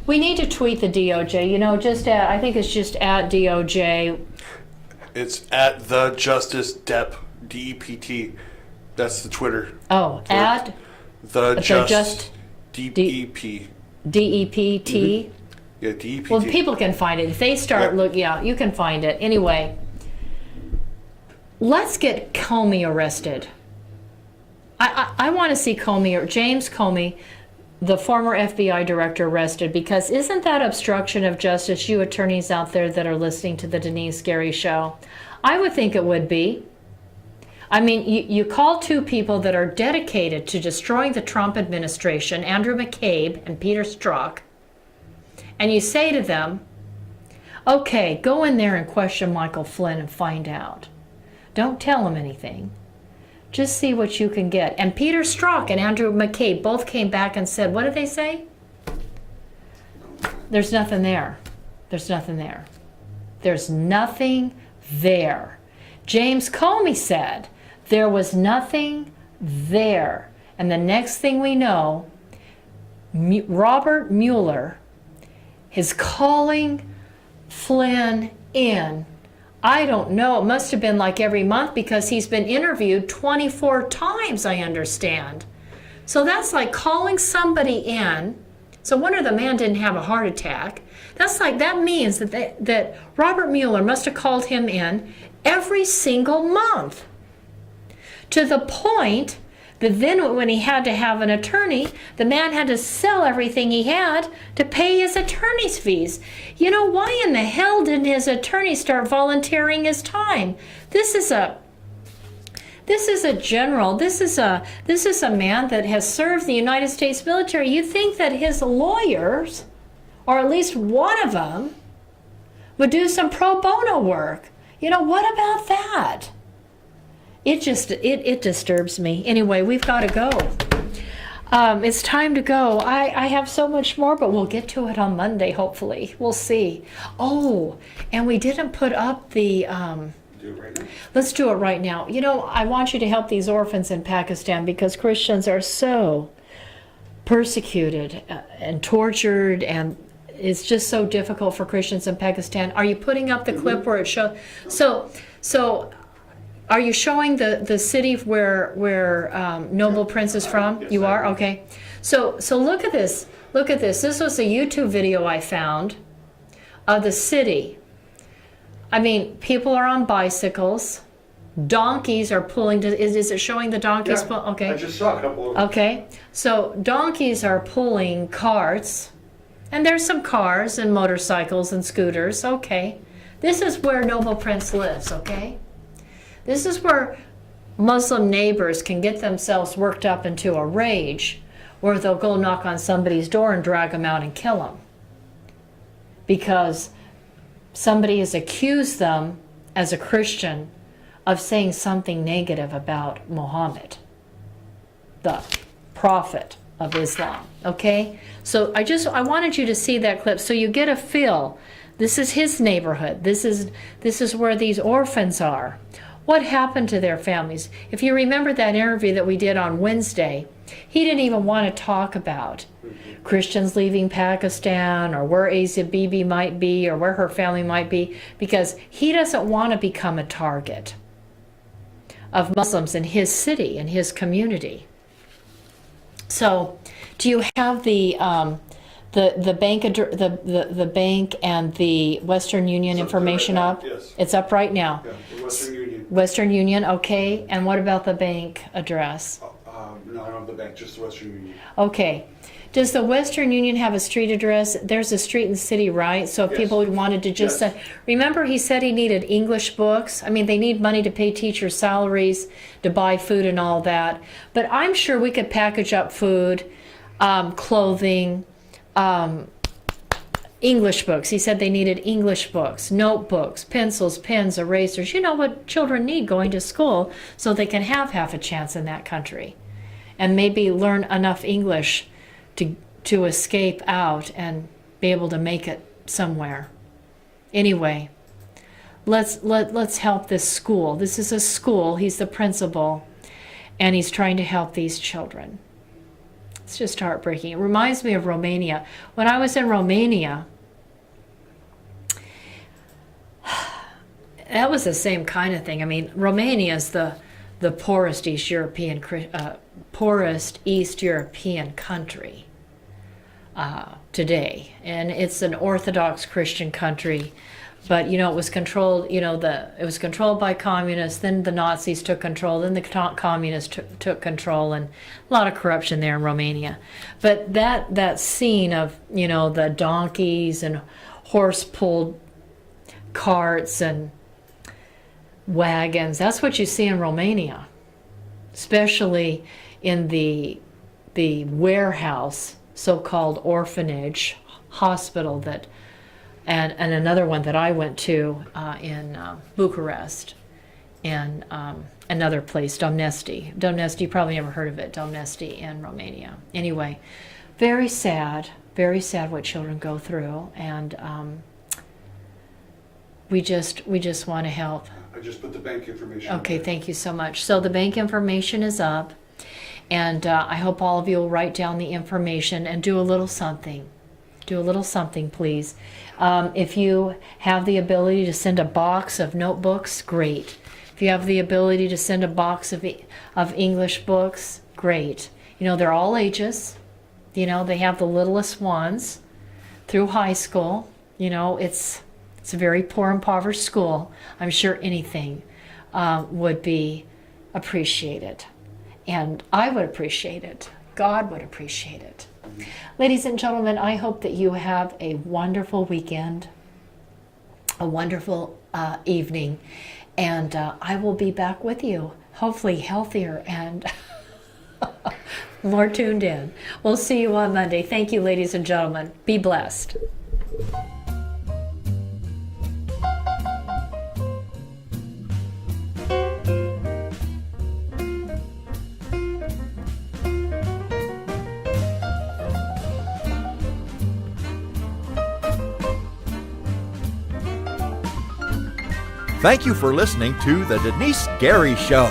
we need to tweet the DOJ. I think it's just at DOJ.
It's at the Justice Dep, DEPT. That's the Twitter.
Oh, at
the Just DEP.
DEPT.
Yeah, DEPT.
Well, people can find it. If they start you can find it. Anyway, let's get Comey arrested. I want to see James Comey, the former FBI director, arrested, because isn't that obstruction of justice, you attorneys out there that are listening to the Denise Gary Show? I would think it would be. I mean, you call two people that are dedicated to destroying the Trump administration, Andrew McCabe and Peter Strzok, and you say to them, okay, go in there and question Michael Flynn and find out. Don't tell him anything. Just see what you can get. And Peter Strzok and Andrew McCabe both came back and said, what did they say? There's nothing there. There's nothing there. There's nothing there. James Comey said there was nothing there. And the next thing we know, Robert Mueller is calling Flynn in. I don't know. It must have been like every month, because he's been interviewed 24 times, I understand. So that's like calling somebody in. So wonder the man didn't have a heart attack. That means that Robert Mueller must have called him in every single month, to the point that then when he had to have an attorney, the man had to sell everything he had to pay his attorney's fees. Why in the hell didn't his attorney start volunteering his time? This is a general. This is a man that has served the United States military. You think that his lawyers, or at least one of them, would do some pro bono work. What about that? It disturbs me. Anyway, we've got to go. It's time to go. I have so much more, but we'll get to it on Monday, hopefully. We'll see. Oh, and we didn't put up the...
Do it right now.
Let's do it right now. I want you to help these orphans in Pakistan, because Christians are so persecuted and tortured, and it's just so difficult for Christians in Pakistan. Are you putting up the clip where it shows? So are you showing the city where Noble Prince is from?
Yes,
you
I
are?
am.
Okay. So look at this. Look at this. This was a YouTube video I found of the city. I mean, people are on bicycles. donkeys are pulling, is it showing the donkeys?
Yeah,
Okay.
I just saw a couple of them.
Okay, so donkeys are pulling carts, and there's some cars and motorcycles and scooters. Okay, this is where Noble Prince lives. Okay, this is where Muslim neighbors can get themselves worked up into a rage, where they'll go knock on somebody's door and drag them out and kill them because somebody has accused them as a Christian of saying something negative about Muhammad, the prophet of Islam. Okay, so I wanted you to see that clip so you get a feel. This is his neighborhood. This is where these orphans are. What happened to their families? If you remember that interview that we did on Wednesday, he didn't even want to talk about Christians leaving Pakistan or where Asia Bibi might be or where her family might be, because he doesn't want to become a target of Muslims in his city, in his community. So, do you have the bank the bank and the Western Union information
right now,
up?
yes.
It's up right now.
Yeah, the Western Union.
Western Union, okay. And what about the bank address?
No, I don't have the bank, just the Western Union.
Okay. Does the Western Union have a street address? There's a street in the city, right? So if
Yes.
people wanted to just
Yes.
remember he said he needed English books. I mean, they need money to pay teachers' salaries, to buy food and all that. But I'm sure we could package up food, clothing, English books. He said they needed English books, notebooks, pencils, pens, erasers. You know what children need going to school so they can have half a chance in that country and maybe learn enough English to escape out and be able to make it somewhere. Anyway, let's help this school. This is a school. He's the principal, and he's trying to help these children. It's just heartbreaking. It reminds me of Romania. When I was in Romania, that was the same kind of thing. I mean, Romania is the poorest East European country today, and it's an Orthodox Christian country. But it was controlled. It was controlled by communists. Then the Nazis took control. Then the communists took control, and a lot of corruption there in Romania. But that scene of the donkeys and horse-pulled carts and wagons. That's what you see in Romania, especially in the warehouse, so-called orphanage hospital and another one that I went to in Bucharest, and another place, Denice. Denice, you probably never heard of it, Denice in Romania. Anyway, very sad what children go through, and we just want to help.
I just put the bank information.
Okay, thank you so much. So the bank information is up, and I hope all of you will write down the information and do a little something. Do a little something, please. If you have the ability to send a box of notebooks, great. If you have the ability to send a box of English books, great. They're all ages. They have the littlest ones through high school. It's a very poor, impoverished school. I'm sure anything would be appreciated. And I would appreciate it. God would appreciate it. Ladies and gentlemen, I hope that you have a wonderful weekend, a wonderful evening, and I will be back with you, hopefully healthier and more tuned in. We'll see you on Monday. Thank you, ladies and gentlemen. Be blessed.
Thank you for listening to The Denice Gary Show.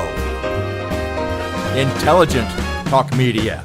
Intelligent Talk Media.